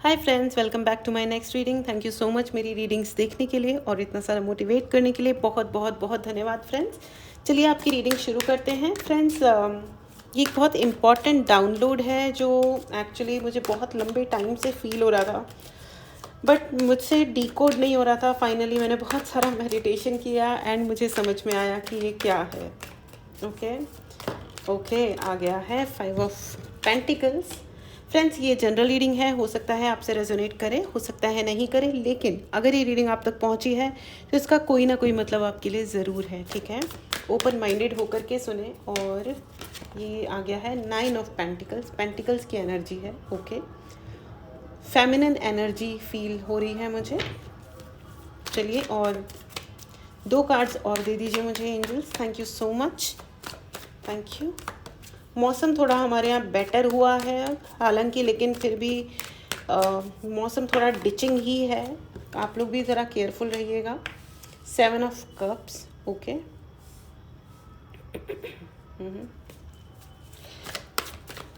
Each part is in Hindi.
Hi friends, welcome back to my next reading. Thank you so much मेरी रीडिंग्स देखने के लिए और इतना सारा मोटिवेट करने के लिए बहुत बहुत बहुत धन्यवाद फ्रेंड्स। चलिए आपकी रीडिंग शुरू करते हैं फ्रेंड्स। ये एक बहुत इम्पॉर्टेंट डाउनलोड है जो एक्चुअली मुझे बहुत लंबे टाइम से फील हो रहा था, बट मुझसे डिकोड नहीं हो रहा था। फाइनली मैंने बहुत सारा मेडिटेशन किया एंड मुझे समझ में आया कि ये क्या है। ओके, आ गया है 5 ऑफ पेंटिकल्स। फ्रेंड्स, ये जनरल रीडिंग है, हो सकता है आपसे रेजोनेट करे, हो सकता है नहीं करे, लेकिन अगर ये रीडिंग आप तक पहुंची है तो इसका कोई ना कोई मतलब आपके लिए ज़रूर है। ठीक है, ओपन माइंडेड होकर के सुने। और ये आ गया है 9 ऑफ पेंटिकल्स। पेंटिकल्स की एनर्जी है। ओके, फेमिनिन एनर्जी फील हो रही है मुझे। चलिए, और 2 कार्ड्स और दे दीजिए मुझे angels. Thank you so much, thank you. मौसम थोड़ा हमारे यहाँ बेटर हुआ है अब, हालांकि लेकिन फिर भी मौसम थोड़ा डिचिंग ही है। आप लोग भी ज़रा केयरफुल रहिएगा। 7 ऑफ कप्स। ओके,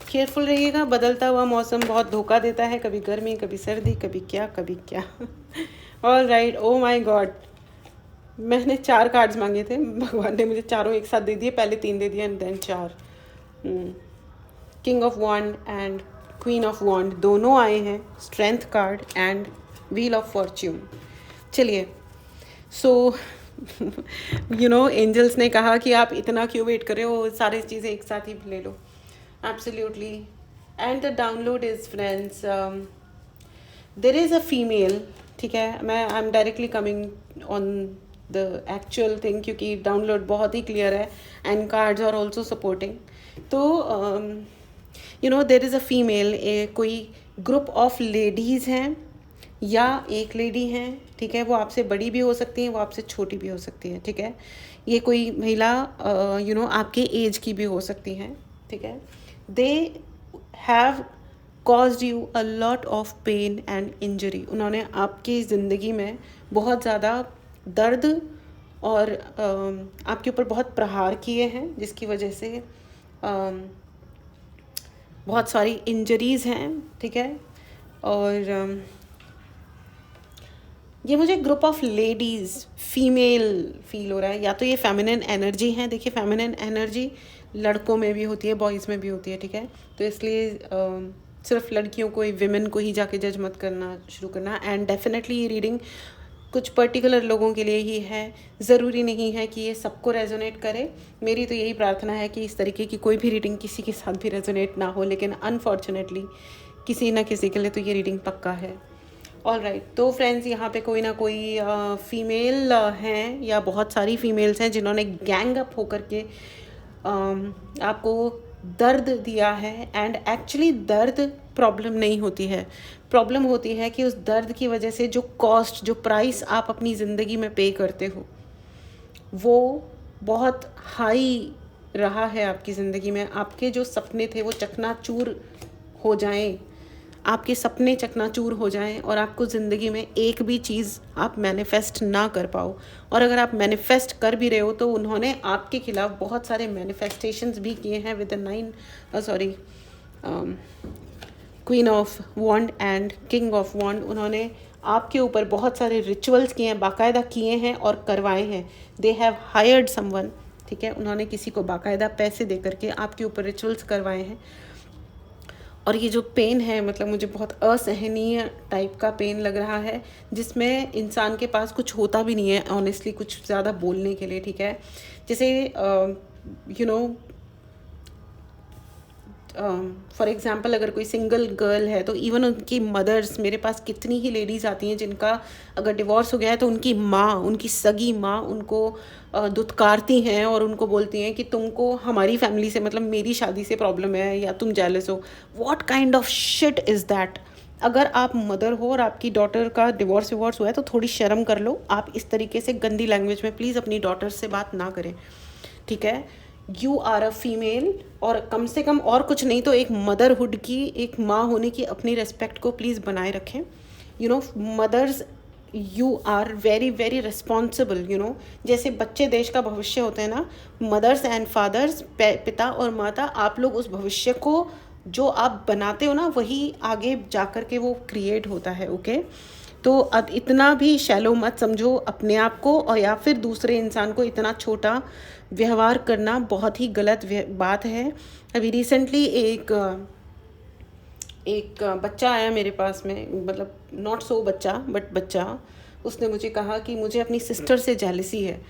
केयरफुल रहिएगा। बदलता हुआ मौसम बहुत धोखा देता है, कभी गर्मी कभी सर्दी, कभी क्या कभी क्या। ऑल राइट, ओ माई गॉड, मैंने 4 कार्ड्स मांगे थे, भगवान ने मुझे चारों एक साथ दे दिए। पहले 3 दे दिए and then 4। King of wand and queen of wand दोनों आए हैं। Strength card and wheel of fortune. चलिए, सो एंजल्स ने कहा कि आप इतना क्यों वेट कर रहे हो, सारी चीज़ें एक साथ ही ले लो। Absolutely. And the download is friends, there is a female. ठीक है, मैं I am directly coming on the actual thing क्योंकि डाउनलोड बहुत ही क्लियर है and cards are also supporting. तो देर इज़ अ फीमेल, कोई ग्रुप ऑफ लेडीज़ हैं या एक लेडी हैं। ठीक है, वो आपसे बड़ी भी हो सकती हैं, वो आपसे छोटी भी हो सकती हैं। ठीक है, ये कोई महिला आपके एज की भी हो सकती हैं। ठीक है, they have caused you a lot of pain and injury. उन्होंने आपकी ज़िंदगी में बहुत ज़्यादा दर्द और आपके ऊपर बहुत प्रहार किए हैं, जिसकी वजह से बहुत सारी इंजरीज़ हैं। ठीक है, और ये मुझे group of ladies female feel हो रहा है, या तो ये फेमिनिन एनर्जी है। देखिए, फेमिनिन एनर्जी लड़कों में भी होती है, बॉयज़ में भी होती है। ठीक है, तो इसलिए सिर्फ लड़कियों को, विमेन को ही जाके जज मत करना शुरू करना। एंड डेफिनेटली ये रीडिंग कुछ पर्टिकुलर लोगों के लिए ही है, ज़रूरी नहीं है कि ये सबको रेजोनेट करे। मेरी तो यही प्रार्थना है कि इस तरीके की कोई भी रीडिंग किसी के साथ भी रेजोनेट ना हो, लेकिन अनफॉर्चुनेटली किसी ना किसी के लिए तो ये रीडिंग पक्का है। ऑल राइट, तो फ्रेंड्स, यहाँ पे कोई ना कोई फीमेल हैं या बहुत सारी फीमेल्स हैं जिन्होंने गैंग अप होकर के आपको दर्द दिया है। एंड एक्चुअली दर्द प्रॉब्लम नहीं होती है, प्रॉब्लम होती है कि उस दर्द की वजह से जो कॉस्ट, जो प्राइस आप अपनी ज़िंदगी में पे करते हो, वो बहुत हाई रहा है आपकी ज़िंदगी में। आपके जो सपने थे वो चकनाचूर हो जाएं, आपके सपने चकनाचूर हो जाएं और आपको ज़िंदगी में एक भी चीज़ आप मैनिफेस्ट ना कर पाओ। और अगर आप मैनिफेस्ट कर भी रहे हो तो उन्होंने आपके खिलाफ बहुत सारे मैनिफेस्टेशंस भी किए हैं with the queen of wand and king of wand. उन्होंने आपके ऊपर बहुत सारे रिचुअल्स किए हैं, बाकायदा किए हैं और करवाए हैं। They have hired someone. ठीक है, उन्होंने किसी को बाकायदा पैसे दे करके आपके ऊपर रिचुअल्स करवाए हैं। और ये जो पेन है, मतलब मुझे बहुत असहनीय टाइप का पेन लग रहा है, जिसमें इंसान के पास कुछ होता भी नहीं है ऑनेस्टली, कुछ ज़्यादा बोलने के लिए। ठीक है, जैसे फॉर एग्ज़ाम्पल अगर कोई सिंगल गर्ल है तो इवन उनकी मदर्स, मेरे पास कितनी ही लेडीज़ आती हैं जिनका अगर डिवोर्स हो गया है तो उनकी माँ, उनकी सगी माँ उनको दुत्कारती हैं और उनको बोलती हैं कि तुमको हमारी फैमिली से, मतलब मेरी शादी से प्रॉब्लम है या तुम जेलस हो। What kind of shit is that. अगर आप मदर हो और आपकी डॉटर का डिवोर्स हुआ है तो थोड़ी शर्म कर लो। आप इस तरीके से गंदी लैंग्वेज में प्लीज़ अपनी डॉटर से बात ना करें। ठीक है, यू आर अ फीमेल, और कम से कम और कुछ नहीं तो एक मदरहुड की, एक माँ होने की अपनी रेस्पेक्ट को प्लीज़ बनाए रखें। Mothers, you are very very responsible. जैसे बच्चे देश का भविष्य होते हैं ना, मदर्स एंड फादर्स, पिता और माता, आप लोग उस भविष्य को जो आप बनाते हो ना वही आगे जा कर के वो क्रिएट होता है। ओके, तो अब इतना भी शैलो मत समझो अपने आप को, और या फिर दूसरे इंसान को इतना छोटा व्यवहार करना बहुत ही गलत बात है। अभी रिसेंटली एक बच्चा आया मेरे पास में, मतलब नॉट सो बच्चा बट बच्चा, उसने मुझे कहा कि मुझे अपनी सिस्टर से जेलसी है।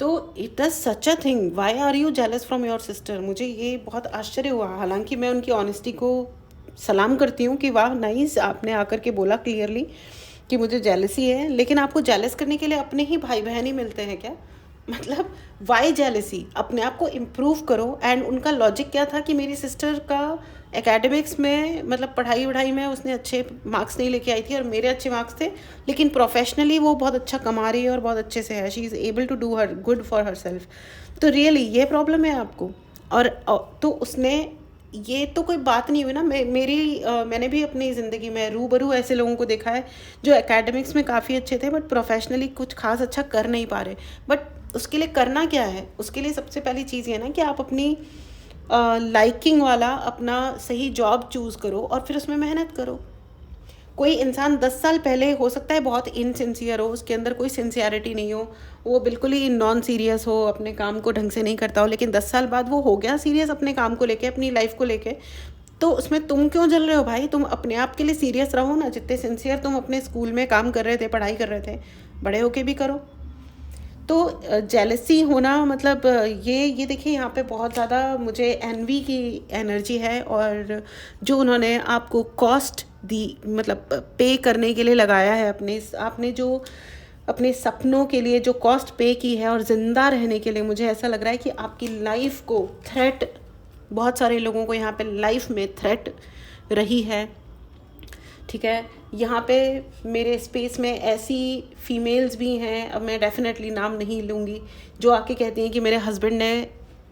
तो it does such a thing, why are you jealous from your sister? मुझे ये बहुत आश्चर्य हुआ। हालांकि मैं उनकी ऑनेस्टी को सलाम करती हूँ कि वाह नाइस, आपने आकर के बोला क्लियरली कि मुझे जेलसी है, लेकिन आपको जेलस करने के लिए अपने ही भाई बहन ही मिलते हैं क्या? मतलब वाई जेलसी? अपने आप को इम्प्रूव करो। एंड उनका लॉजिक क्या था कि मेरी सिस्टर का एकेडमिक्स में, मतलब पढ़ाई वढ़ाई में उसने अच्छे मार्क्स नहीं लेके आई थी और मेरे अच्छे मार्क्स थे, लेकिन प्रोफेशनली वो बहुत अच्छा कमा रही है और बहुत अच्छे से है, she is able to do her good for herself. तो रियली ये प्रॉब्लम है आपको? और तो उसने, ये तो कोई बात नहीं हुई ना। मैंने भी अपनी ज़िंदगी में रूबरू ऐसे लोगों को देखा है जो एकेडमिक्स में काफ़ी अच्छे थे बट प्रोफेशनली कुछ खास अच्छा कर नहीं पा रहे। बट उसके लिए करना क्या है? उसके लिए सबसे पहली चीज़ ये ना कि आप अपनी लाइकिंग वाला अपना सही जॉब चूज़ करो और फिर उसमें मेहनत करो। कोई इंसान 10 साल पहले हो सकता है बहुत इनसिंसियर हो, उसके अंदर कोई सिंसियरिटी नहीं हो, वो बिल्कुल ही नॉन सीरियस हो, अपने काम को ढंग से नहीं करता हो, लेकिन 10 साल बाद वो हो गया सीरियस अपने काम को लेके, अपनी लाइफ को लेके। तो उसमें तुम क्यों जल रहे हो भाई? तुम अपने आप के लिए सीरियस रहो ना। जितने सिंसियर तुम अपने स्कूल में काम कर रहे थे, पढ़ाई कर रहे थे, बड़े होके भी करो। तो जेलसी होना मतलब ये देखिए, यहाँ पे बहुत ज़्यादा मुझे एनवी की एनर्जी है। और जो उन्होंने आपको कॉस्ट दी, मतलब पे करने के लिए लगाया है, आपने जो अपने सपनों के लिए जो कॉस्ट पे की है और ज़िंदा रहने के लिए, मुझे ऐसा लग रहा है कि आपकी लाइफ को थ्रेट, बहुत सारे लोगों को यहाँ पे लाइफ में थ्रेट रही है। ठीक है, यहाँ पे मेरे स्पेस में ऐसी फीमेल्स भी हैं, अब मैं डेफिनेटली नाम नहीं लूँगी, जो आके कहती हैं कि मेरे हस्बैंड ने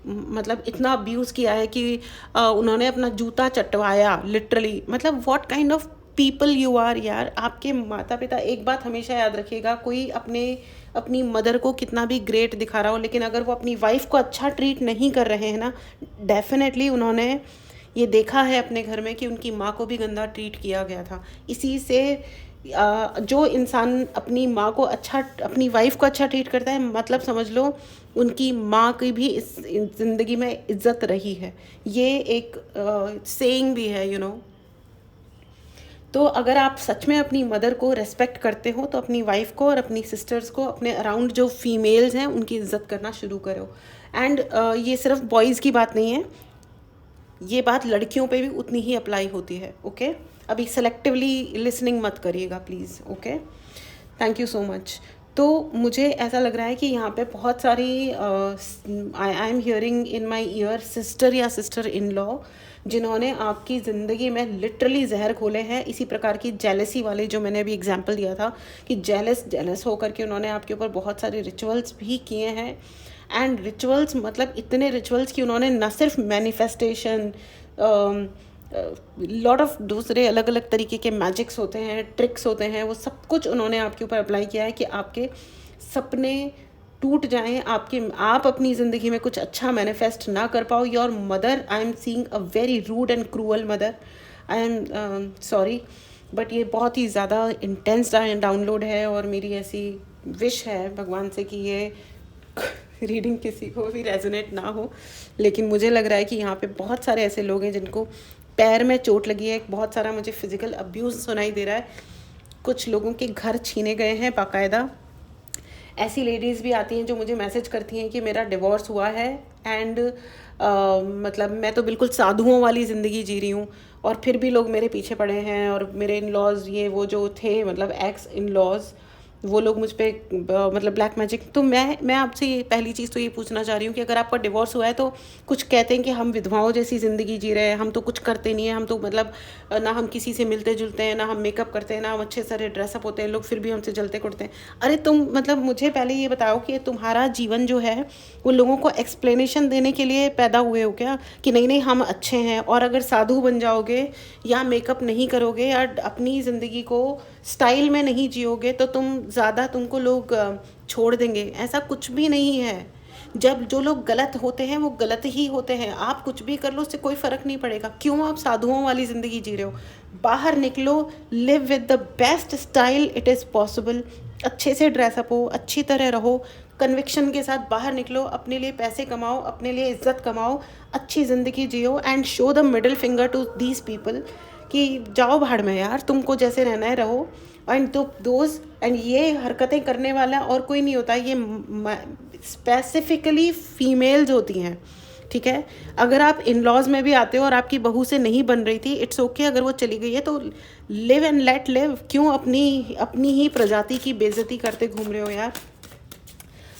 मतलब इतना अब्यूज़ किया है कि उन्होंने अपना जूता चटवाया लिटरली। मतलब what kind of people you are यार। आपके माता पिता, एक बात हमेशा याद रखिएगा, कोई अपनी मदर को कितना भी ग्रेट दिखा रहा हो, लेकिन अगर वो अपनी वाइफ को अच्छा ट्रीट नहीं कर रहे हैं ना, डेफिनेटली उन्होंने ये देखा है अपने घर में कि उनकी माँ को भी गंदा ट्रीट किया गया था। इसी से जो इंसान अपनी माँ को अच्छा, अपनी वाइफ को अच्छा ट्रीट करता है, मतलब समझ लो उनकी माँ की भी इस ज़िंदगी में इज्जत रही है। ये एक सेइंग भी है, यू नो। तो अगर आप सच में अपनी मदर को रेस्पेक्ट करते हो तो अपनी वाइफ को और अपनी सिस्टर्स को, अपने अराउंड जो फीमेल्स हैं, उनकी इज्जत करना शुरू करो। एंड ये सिर्फ बॉयज़ की बात नहीं है, ये बात लड़कियों पे भी उतनी ही अप्लाई होती है। ओके, अभी सेलेक्टिवली लिसनिंग मत करिएगा please. Okay, thank you so much. तो मुझे ऐसा लग रहा है कि यहाँ पे बहुत सारी I am hearing in my year sister या सिस्टर इन लॉ जिन्होंने आपकी ज़िंदगी में लिटरली जहर खोले हैं, इसी प्रकार की जेलसी वाले, जो मैंने अभी एग्जांपल दिया था कि जेलस होकर के उन्होंने आपके ऊपर बहुत सारे रिचुअल्स भी किए हैं। एंड रिचुअल्स मतलब इतने रिचुअल्स कि उन्होंने न सिर्फ मैनिफेस्टेशन, लॉट ऑफ दूसरे अलग अलग तरीके के मैजिक्स होते हैं, ट्रिक्स होते हैं, वो सब कुछ उन्होंने आपके ऊपर अप्लाई किया है कि आपके सपने टूट जाएं, आप अपनी ज़िंदगी में कुछ अच्छा मैनिफेस्ट ना कर पाओ। Your mother, I am seeing a very rude and cruel mother, I am sorry, but ये बहुत ही ज़्यादा इंटेंस डाउनलोड है और मेरी ऐसी विश है भगवान से कि ये रीडिंग किसी को भी रेजोनेट ना हो। लेकिन मुझे लग रहा है कि यहाँ पे बहुत सारे ऐसे लोग हैं जिनको पैर में चोट लगी है, बहुत सारा मुझे फिज़िकल अब्यूज़ सुनाई दे रहा है, कुछ लोगों के घर छीने गए हैं बाकायदा। ऐसी लेडीज़ भी आती हैं जो मुझे मैसेज करती हैं कि मेरा डिवोर्स हुआ है एंड मतलब मैं तो बिल्कुल साधुओं वाली ज़िंदगी जी रही हूँ और फिर भी लोग मेरे पीछे पड़े हैं, और मेरे इन लॉज, ये वो जो थे, मतलब एक्स इन लॉज, वो लोग मुझ पे मतलब ब्लैक मैजिक। तो मैं आपसे ये पहली चीज़ तो ये पूछना चाह रही हूँ कि अगर आपका डिवोर्स हुआ है तो कुछ कहते हैं कि हम विधवाओं जैसी ज़िंदगी जी रहे हैं, हम तो कुछ करते नहीं हैं, हम तो मतलब ना हम किसी से मिलते जुलते हैं, ना हम मेकअप करते हैं, ना हम अच्छे सारे ड्रेसअप होते हैं, लोग फिर भी हमसे जलते कुड़ते हैं। अरे तुम मतलब मुझे पहले ये बताओ कि तुम्हारा जीवन जो है वो लोगों को एक्सप्लेनेशन देने के लिए पैदा हुए हो क्या कि नहीं नहीं हम अच्छे हैं? और अगर साधु बन जाओगे या मेकअप नहीं करोगे या अपनी ज़िंदगी को स्टाइल में नहीं जियोगे तो तुमको लोग छोड़ देंगे? ऐसा कुछ भी नहीं है। जब जो लोग गलत होते हैं वो गलत ही होते हैं, आप कुछ भी कर लो उससे कोई फ़र्क नहीं पड़ेगा। क्यों आप साधुओं वाली ज़िंदगी जी रहे हो? बाहर निकलो, live with the best style it is possible. अच्छे से ड्रेसअप हो, अच्छी तरह रहो, कन्विक्शन के साथ बाहर निकलो, अपने लिए पैसे कमाओ, अपने लिए इज्जत कमाओ, अच्छी ज़िंदगी जियो and show the middle finger to these people कि जाओ भाड़ में यार, तुमको जैसे रहना है रहो। एंड तो दोज एंड ये हरकतें करने वाला और कोई नहीं होता, ये स्पेसिफिकली फीमेल्स होती हैं, ठीक है। अगर आप इन लॉज में भी आते हो और आपकी बहू से नहीं बन रही थी, इट्स ओके अगर वो चली गई है तो लिव एंड लेट लिव। क्यों अपनी ही प्रजाति की बेइज्जती करते घूम रहे हो यार?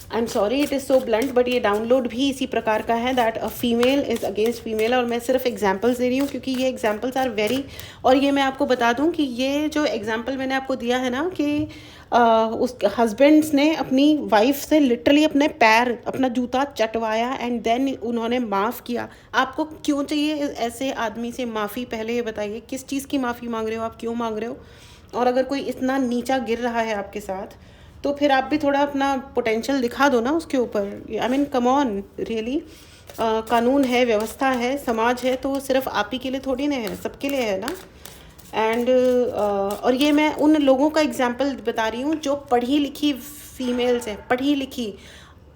आई am sorry it is so blunt, but ये डाउनलोड भी इसी प्रकार का है, that a female is against female. और मैं सिर्फ एग्जांपल्स दे रही हूँ क्योंकि ये एग्जांपल्स आर वेरी, और ये मैं आपको बता दूँ कि ये जो एग्जांपल मैंने आपको दिया है ना कि उस हस्बैंड्स ने अपनी वाइफ से लिटरली अपने पैर, अपना जूता चटवाया एंड देन उन्होंने माफ़ किया। आपको क्यों चाहिए ऐसे आदमी से माफ़ी? पहले ये बताइए किस चीज़ की माफ़ी मांग रहे हो आप, क्यों मांग रहे हो? और अगर कोई इतना नीचा गिर रहा है आपके साथ तो फिर आप भी थोड़ा अपना पोटेंशियल दिखा दो ना उसके ऊपर। I mean come on really. कानून है, व्यवस्था है, समाज है, तो सिर्फ आप ही के लिए थोड़ी ना है, सबके लिए है ना। एंड और ये मैं उन लोगों का एग्जांपल बता रही हूँ जो पढ़ी लिखी फीमेल्स हैं, पढ़ी लिखी,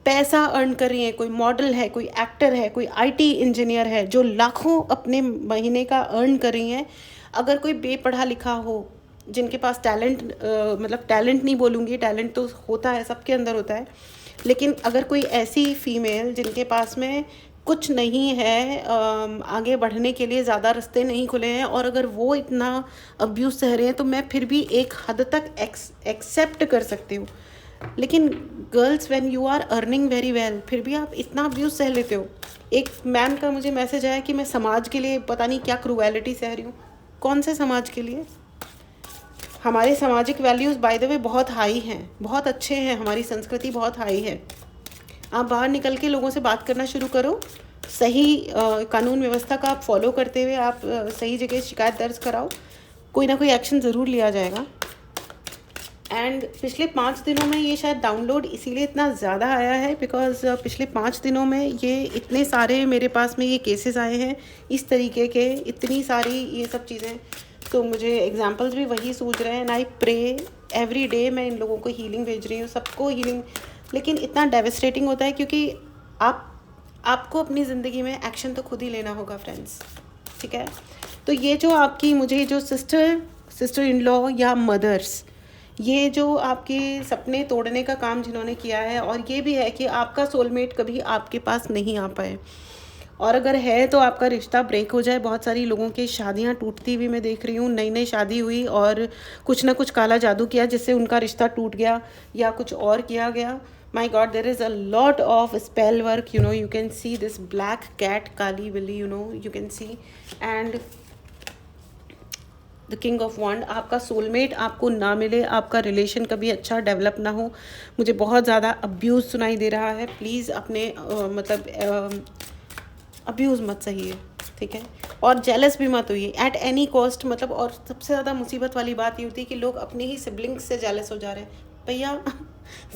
पैसा अर्न कर रही हैं। कोई मॉडल है, कोई एक्टर है, कोई आईटी इंजीनियर है जो लाखों अपने महीने का अर्न कर रही हैं। अगर कोई बेपढ़ा लिखा हो, जिनके पास टैलेंट, मतलब टैलेंट नहीं बोलूँगी, टैलेंट तो होता है, सबके अंदर होता है, लेकिन अगर कोई ऐसी फीमेल जिनके पास में कुछ नहीं है, आगे बढ़ने के लिए ज़्यादा रास्ते नहीं खुले हैं, और अगर वो इतना अब्यूज़ सह रहे हैं तो मैं फिर भी एक हद तक एक्सेप्ट कर सकती हूँ। लेकिन girls when you are earning very well, फिर भी आप इतना अब्यूज़ सह लेते हो। एक मैन का मुझे मैसेज आया कि मैं समाज के लिए पता नहीं क्या क्रूएलिटी सह रही हूँ। कौन से समाज के लिए? हमारे सामाजिक वैल्यूज़ बाय द वे बहुत हाई हैं, बहुत अच्छे हैं, हमारी संस्कृति बहुत हाई है। आप बाहर निकल के लोगों से बात करना शुरू करो, सही कानून व्यवस्था का आप फॉलो करते हुए आप सही जगह शिकायत दर्ज कराओ, कोई ना कोई एक्शन ज़रूर लिया जाएगा। एंड पिछले 5 दिनों में ये शायद डाउनलोड इसीलिए इतना ज़्यादा आया है बिकॉज़ पिछले 5 दिनों में ये इतने सारे मेरे पास में ये केसेस आए हैं इस तरीके के, इतनी सारी ये सब चीज़ें। तो मुझे एग्जांपल्स भी वही सूझ रहे हैं। And I pray every day, मैं इन लोगों को हीलिंग भेज रही हूँ, सबको हीलिंग। लेकिन इतना डेविस्टेटिंग होता है क्योंकि आपको अपनी ज़िंदगी में एक्शन तो खुद ही लेना होगा फ्रेंड्स, ठीक है। तो ये जो आपकी मुझे जो सिस्टर इन लॉ या मदर्स, ये जो आपके सपने तोड़ने का काम जिन्होंने किया है, और ये भी है कि आपका सोलमेट कभी आपके पास नहीं आ पाए, और अगर है तो आपका रिश्ता ब्रेक हो जाए। बहुत सारी लोगों की शादियां टूटती हुई मैं देख रही हूँ, नई नई शादी हुई और कुछ ना कुछ काला जादू किया जिससे उनका रिश्ता टूट गया या कुछ और किया गया। My god, there is a lot of spell work, you know, you can see this black cat, काली बिल्ली, you know, you can see. And the king of wand, आपका सोलमेट आपको ना मिले, आपका रिलेशन कभी अच्छा डेवलप ना हो। मुझे बहुत ज़्यादा अब्यूज़ सुनाई दे रहा है। प्लीज़ अपने अब्यूज़ मत सहिए, ठीक है, और जेलस भी मत होइए एट एनी कॉस्ट। मतलब और सबसे ज़्यादा मुसीबत वाली बात ये होती है कि लोग अपने ही सिबलिंग्स से जेलस हो जा रहे हैं। भैया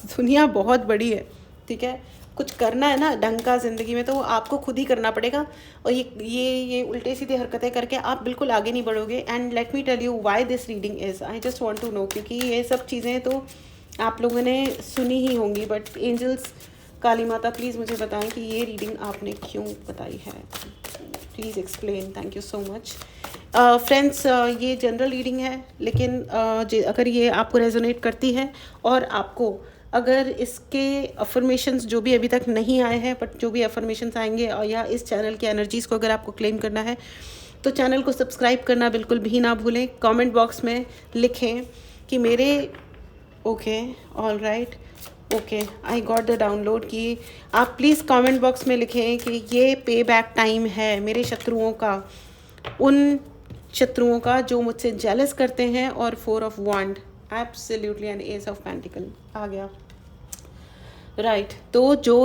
दुनिया बहुत बड़ी है, ठीक है, कुछ करना है ना ढंग का ज़िंदगी में तो आपको खुद ही करना पड़ेगा। और ये उल्टे सीधे हरकतें करके आप बिल्कुल आगे नहीं बढ़ोगे। And let me tell you why this reading is, I just want to know, क्योंकि ये सब चीज़ें तो आप लोगों ने सुनी ही होंगी, but angels, Kali Mata, please मुझे बताएं कि ये रीडिंग आपने क्यों बताई है। Please explain, thank you so much. Friends, ये जनरल रीडिंग है, लेकिन अगर ये आपको रेजोनेट करती है और आपको अगर इसके अफर्मेशंस जो भी अभी तक नहीं आए हैं, बट जो भी अफर्मेशंस आएंगे और या इस चैनल की एनर्जीज़ को अगर आपको क्लेम करना है तो चैनल को सब्सक्राइब करना बिल्कुल भी ना भूलें। कमेंट बॉक्स में लिखें कि मेरे okay, all right, okay, I got the download की। आप प्लीज़ कमेंट बॉक्स में लिखें कि ये पे बैक टाइम है मेरे शत्रुओं का, उन शत्रुओं का जो मुझसे जेलस करते हैं। और 4 of wand, absolutely, and ace of pentacle आ गया, राइट। तो जो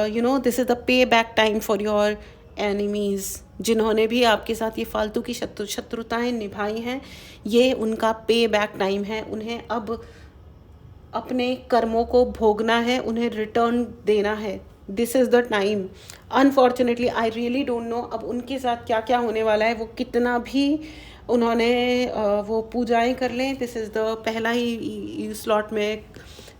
you know, this is the pay back time for your enemies, जिन्होंने भी आपके साथ ये फालतू की शत्रुताएं निभाई हैं, ये उनका पे बैक टाइम है। उन्हें अब अपने कर्मों को भोगना है, उन्हें रिटर्न देना है। This is the time. Unfortunately I really don't know अब उनके साथ क्या क्या होने वाला है। वो कितना भी उन्होंने वो पूजाएं कर लें, दिस इज़ द पहला ही स्लॉट में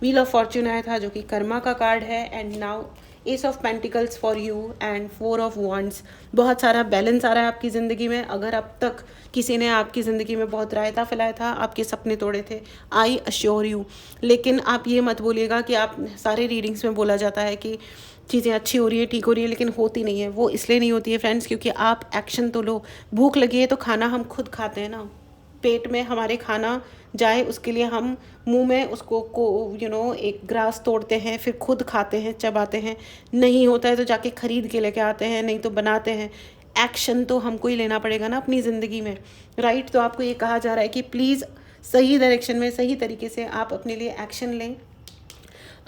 व्हील ऑफ फॉर्च्यून आया था जो कि कर्मा का कार्ड है, and now S of pentacles for you and four of wands. बहुत सारा बैलेंस आ रहा है आपकी ज़िंदगी में। अगर अब तक किसी ने आपकी ज़िंदगी में बहुत रायता फैलाया था, आपके सपने तोड़े थे, आई अश्योर यू। लेकिन आप ये मत बोलिएगा कि आप सारे रीडिंग्स में बोला जाता है कि चीज़ें अच्छी हो रही है, ठीक हो रही है, लेकिन होती नहीं है। वो इसलिए नहीं होती है फ्रेंड्स क्योंकि आप एक्शन तो लो। भूख लगी है तो खाना हम खुद खाते हैं ना, पेट में हमारे खाना जाए उसके लिए हम मुंह में उसको को एक ग्रास तोड़ते हैं, फिर खुद खाते हैं, चबाते हैं। नहीं होता है तो जाके खरीद के लेके आते हैं, नहीं तो बनाते हैं। एक्शन तो हमको ही लेना पड़ेगा ना अपनी ज़िंदगी में, राइट। तो आपको ये कहा जा रहा है कि प्लीज़ सही डायरेक्शन में सही तरीके से आप अपने लिए एक्शन लें।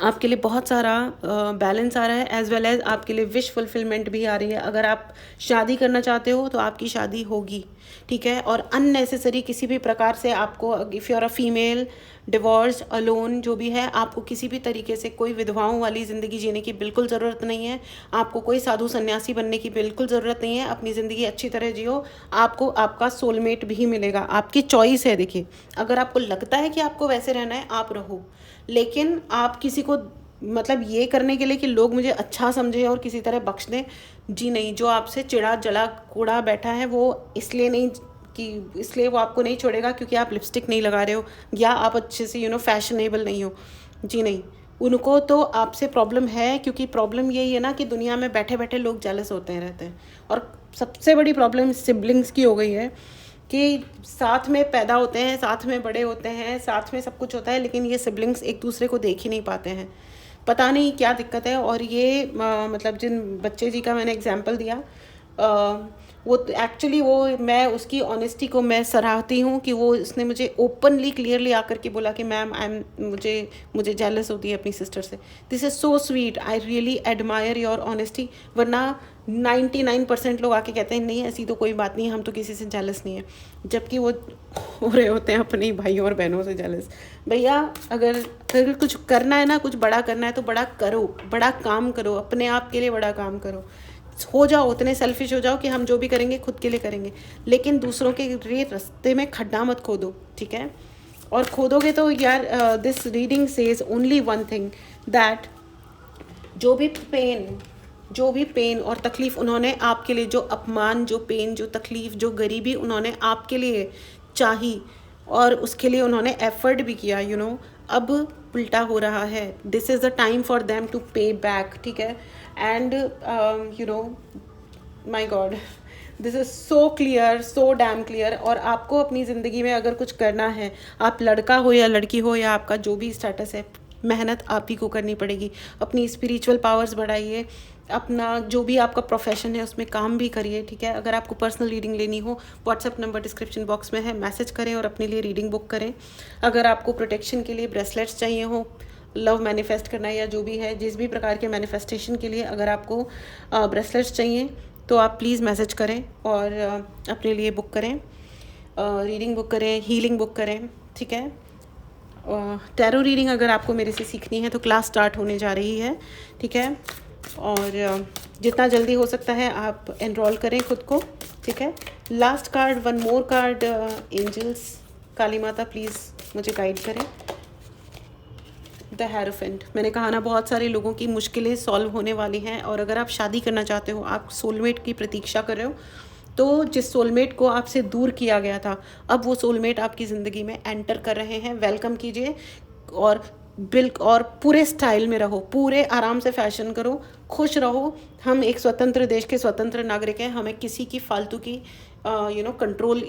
आपके लिए बहुत सारा बैलेंस आ रहा है, एज वेल एज आपके लिए विश फुलफिलमेंट भी आ रही है। अगर आप शादी करना चाहते हो तो आपकी शादी होगी, ठीक है। और अननेसेसरी किसी भी प्रकार से आपको, if you are a female, divorce, alone, जो भी है, आपको किसी भी तरीके से कोई विधवाओं वाली ज़िंदगी जीने की बिल्कुल ज़रूरत नहीं है। आपको कोई साधु सन्यासी बनने की बिल्कुल ज़रूरत नहीं है। अपनी ज़िंदगी अच्छी तरह जियो, आपको आपका सोलमेट भी मिलेगा। आपकी चॉइस है। देखिए, अगर आपको लगता है कि आपको वैसे रहना है, आप रहो, लेकिन आप किसी को मतलब ये करने के लिए कि लोग मुझे अच्छा समझे और किसी तरह बख्श दें, जी नहीं। जो आपसे चिड़ा जला कूड़ा बैठा है वो इसलिए नहीं कि इसलिए वो आपको नहीं छोड़ेगा क्योंकि आप लिपस्टिक नहीं लगा रहे हो या आप अच्छे से फैशनेबल नहीं हो, जी नहीं। उनको तो आपसे प्रॉब्लम है क्योंकि प्रॉब्लम यही है ना कि दुनिया में बैठे बैठे लोग जेलस होते रहते हैं। और सबसे बड़ी प्रॉब्लम सिबलिंग्स की हो गई है कि साथ में पैदा होते हैं, साथ में बड़े होते हैं, साथ में सब कुछ होता है, लेकिन ये सिबलिंग्स एक दूसरे को देख ही नहीं पाते हैं। पता नहीं क्या दिक्कत है। और ये मतलब जिन बच्चे जी का मैंने एग्जांपल दिया, वो एक्चुअली वो मैं उसकी ऑनेस्टी को मैं सराहती हूँ कि वो उसने मुझे ओपनली क्लियरली आकर के बोला कि मैम आई एम मुझे जेलस होती है अपनी सिस्टर से। This is so sweet, I really admire your honesty. वरना 99% लोग आके कहते हैं नहीं ऐसी तो कोई बात नहीं है, हम तो किसी से जेलस नहीं है, जबकि वो हो रहे होते हैं अपने भाइयों और बहनों से जेलस। भैया अगर कुछ करना है ना, कुछ बड़ा करना है तो बड़ा करो, बड़ा काम करो, अपने आप के लिए बड़ा काम करो। हो जाओ, उतने सेल्फिश हो जाओ कि हम जो भी करेंगे खुद के लिए करेंगे, लेकिन दूसरों के लिए रास्ते में खड्डा मत खोदो, ठीक है। और खोदोगे तो यार, this reading says only one thing, that जो भी पेन और तकलीफ़ उन्होंने आपके लिए, जो अपमान, जो पेन, जो तकलीफ़, जो गरीबी उन्होंने आपके लिए चाही और उसके लिए उन्होंने एफर्ट भी किया, अब उल्टा हो रहा है। This is the time for them to pay back, ठीक है। And my god, this is so clear, so damn clear. और आपको अपनी ज़िंदगी में अगर कुछ करना है, आप लड़का हो या लड़की हो या आपका जो भी स्टेटस है, मेहनत आप ही को करनी पड़ेगी। अपनी स्पिरिचुअल पावर्स बढ़ाइए, अपना जो भी आपका प्रोफेशन है उसमें काम भी करिए, ठीक है। अगर आपको पर्सनल रीडिंग लेनी हो, व्हाट्सएप नंबर डिस्क्रिप्शन बॉक्स में है, मैसेज करें और अपने लिए रीडिंग बुक करें। अगर आपको प्रोटेक्शन के लिए ब्रेसलेट्स चाहिए हो, लव मैनिफेस्ट करना या जो भी है, जिस भी प्रकार के मैनिफेस्टेशन के लिए अगर आपको ब्रेसलेट्स चाहिए तो आप प्लीज़ मैसेज करें और अपने लिए बुक करें, रीडिंग बुक करें, हीलिंग बुक करें, ठीक है। टैरो रीडिंग अगर आपको मेरे से सीखनी है तो क्लास स्टार्ट होने जा रही है, ठीक है। और जितना जल्दी हो सकता है आप एनरोल करें खुद को, ठीक है। Last card, one more card, angels, Kali Mata please मुझे गाइड करें। द हेरोफेंट, मैंने कहा ना बहुत सारे लोगों की मुश्किलें सॉल्व होने वाली हैं। और अगर आप शादी करना चाहते हो, आप सोलमेट की प्रतीक्षा कर रहे हो, तो जिस सोलमेट को आपसे दूर किया गया था, अब वो सोलमेट आपकी ज़िंदगी में एंटर कर रहे हैं। वेलकम कीजिए और और पूरे स्टाइल में रहो, पूरे आराम से फैशन करो, खुश रहो। हम एक स्वतंत्र देश के स्वतंत्र नागरिक हैं, हमें किसी की फालतू की कंट्रोल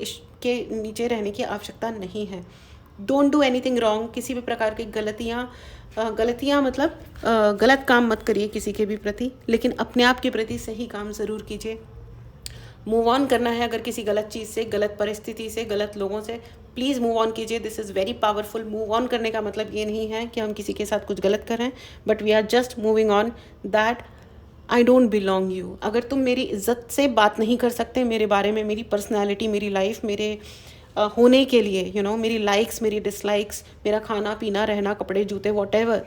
के नीचे रहने की आवश्यकता नहीं है। डोंट डू एनीथिंग रॉन्ग, किसी भी प्रकार की गलतियाँ मतलब गलत काम मत करिए किसी के भी प्रति, लेकिन अपने आप के प्रति सही काम ज़रूर कीजिए। मूव ऑन करना है अगर किसी गलत चीज़ से, गलत परिस्थिति से, गलत लोगों से, प्लीज़ मूव ऑन कीजिए। This is very powerful. Move on करने का मतलब ये नहीं है कि हम किसी के साथ कुछ गलत कर रहे हैं, but we are just moving on that I don't belong you. अगर तुम मेरी इज्जत से बात नहीं कर सकते मेरे बारे में, मेरी पर्सनैलिटी, मेरी लाइफ, मेरे होने के लिए, मेरी लाइक्स, मेरी डिसलाइक्स, मेरा खाना पीना, रहना, कपड़े, जूते, वॉटेवर,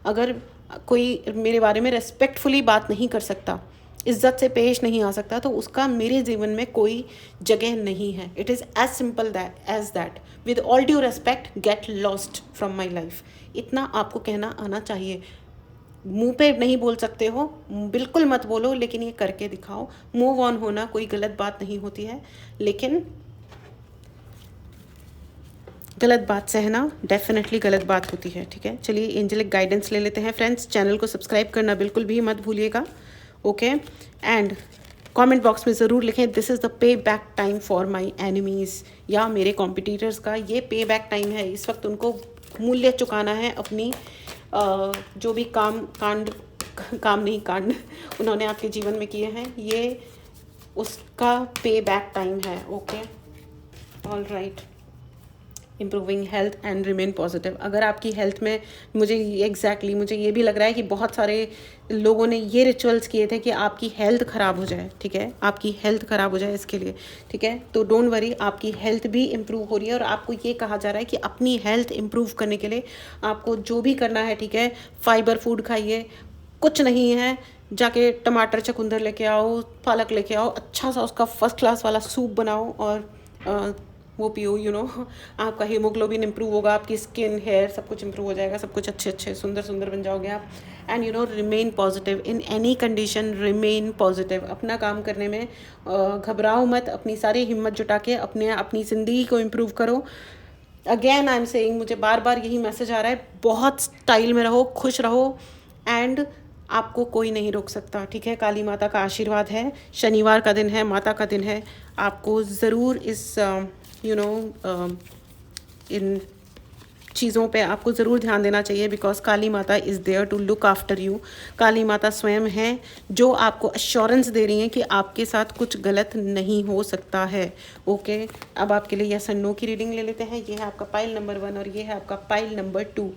अगर कोई मेरे बारे में रेस्पेक्टफुली बात नहीं कर सकता, इज्जत से पेश नहीं आ सकता, तो उसका मेरे जीवन में कोई जगह नहीं है. It is as simple as that. With all due respect, get lost from my life. इतना आपको कहना आना चाहिए. मुंह पे नहीं बोल सकते हो, बिल्कुल मत बोलो, लेकिन ये करके दिखाओ. मूव ऑन होना कोई गलत बात नहीं होती है, लेकिन गलत बात सहना डेफिनेटली गलत बात होती है. ठीक है, चलिए एंजेलिक गाइडेंस ले लेते हैं फ्रेंड्स. चैनल को सब्सक्राइब करना बिल्कुल भी मत भूलिएगा. ओके, एंड कमेंट बॉक्स में ज़रूर लिखें, this is the pay back time for my enemies, या मेरे कॉम्पिटिटर्स का ये पे बैक टाइम है. इस वक्त उनको मूल्य चुकाना है अपनी जो भी कांड उन्होंने आपके जीवन में किए हैं, ये उसका पे बैक टाइम है. Okay, all right. Improving health and remain positive. अगर आपकी हेल्थ में मुझे ये भी लग रहा है कि बहुत सारे लोगों ने ये रिचुअल्स किए थे कि आपकी हेल्थ ख़राब हो जाए. ठीक है, आपकी हेल्थ ख़राब हो जाए इसके लिए. ठीक है, तो डोंट वरी, आपकी हेल्थ भी इम्प्रूव हो रही है. और आपको ये कहा जा रहा है कि अपनी हेल्थ इम्प्रूव करने के लिए आपको जो भी करना है, ठीक है, फाइबर फूड खाइए. कुछ नहीं है, जाके टमाटर चकुंदर लेके आओ, पालक लेके आओ, अच्छा सा उसका फर्स्ट क्लास वाला सूप बनाओ और वो पियो. आपका हीमोग्लोबिन इंप्रूव होगा, आपकी स्किन, हेयर, सब कुछ इंप्रूव हो जाएगा. सब कुछ अच्छे सुंदर बन जाओगे आप. And remain positive in any condition. Remain positive. अपना काम करने में घबराओ मत. अपनी सारी हिम्मत जुटा के अपनी ज़िंदगी को इम्प्रूव करो. अगेन आई एम सेइंग, मुझे बार बार यही मैसेज आ रहा है, बहुत स्टाइल में रहो, खुश रहो, एंड आपको कोई नहीं रोक सकता. ठीक है, काली माता का आशीर्वाद है. शनिवार का दिन है, माता का दिन है. आपको ज़रूर इस इन चीज़ों पे आपको ज़रूर ध्यान देना चाहिए, because Kali Mata is there to look after you. Kali Mata स्वयं है जो आपको अश्योरेंस दे रही हैं कि आपके साथ कुछ गलत नहीं हो सकता है. ओके, अब आपके लिए यस एंड नो की रीडिंग ले लेते हैं. ये है आपका पाइल नंबर 1 और ये है आपका पाइल नंबर 2.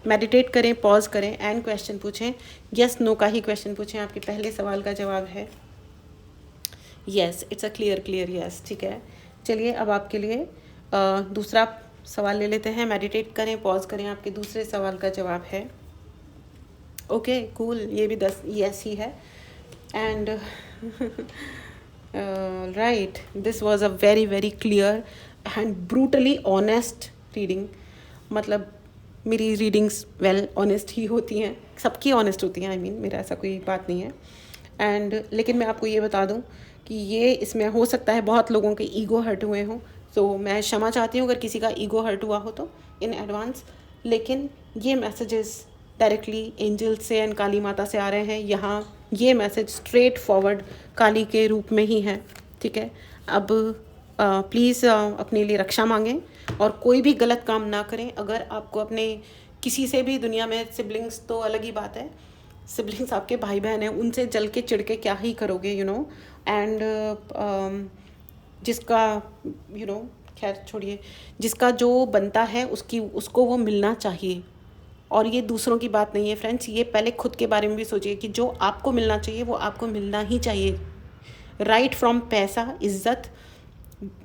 मेडिटेट करें, पॉज करें एंड क्वेश्चन पूछें. यस नो का ही क्वेश्चन पूछें. आपके पहले सवाल का जवाब है yes. It's a clear yes. ठीक है, चलिए अब आपके लिए दूसरा सवाल ले लेते हैं. मेडिटेट करें, पॉज करें. आपके दूसरे सवाल का जवाब है ओके कूल. ये भी 10 यस ही है. And right, this was a very clear and brutally honest reading. मतलब मेरी रीडिंग्स ऑनेस्ट ही होती हैं, सबकी ऑनेस्ट होती हैं. I mean, मेरा ऐसा कोई बात नहीं है. एंड लेकिन मैं आपको ये बता दूं कि ये इसमें हो सकता है बहुत लोगों के ईगो हर्ट हुए हों. तो मैं क्षमा चाहती हूँ अगर किसी का ईगो हर्ट हुआ हो तो इन एडवांस. लेकिन ये मैसेजेस डायरेक्टली एंजल से एंड काली माता से आ रहे हैं. यहाँ ये मैसेज स्ट्रेट फॉरवर्ड काली के रूप में ही है. ठीक है, अब प्लीज़ अपने लिए रक्षा मांगें और कोई भी गलत काम ना करें. अगर आपको अपने किसी से भी, दुनिया में सिबलिंग्स तो अलग ही बात है, सिबलिंग्स आपके भाई बहन हैं, उनसे जल के चिढ़ के क्या ही करोगे. एंड जिसका खैर छोड़िए, जिसका जो बनता है उसको वो मिलना चाहिए. और ये दूसरों की बात नहीं है फ्रेंड्स, ये पहले खुद के बारे में भी सोचिए कि जो आपको मिलना चाहिए वो आपको मिलना ही चाहिए. राइट फ्रॉम पैसा, इज्जत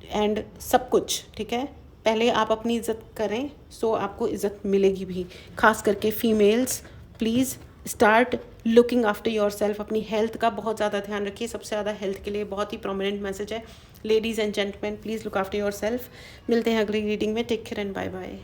एंड सब कुछ. ठीक है, पहले आप अपनी इज्जत करें सो आपको इज्जत मिलेगी भी. खास करके females, please start looking after your self. अपनी हेल्थ का बहुत ज़्यादा ध्यान रखिए. सबसे ज़्यादा हेल्थ के लिए बहुत ही प्रोमिनेंट मैसेज है. Ladies and gentleman, please look after yourself. मिलते हैं अगली रीडिंग में. Take care and bye bye.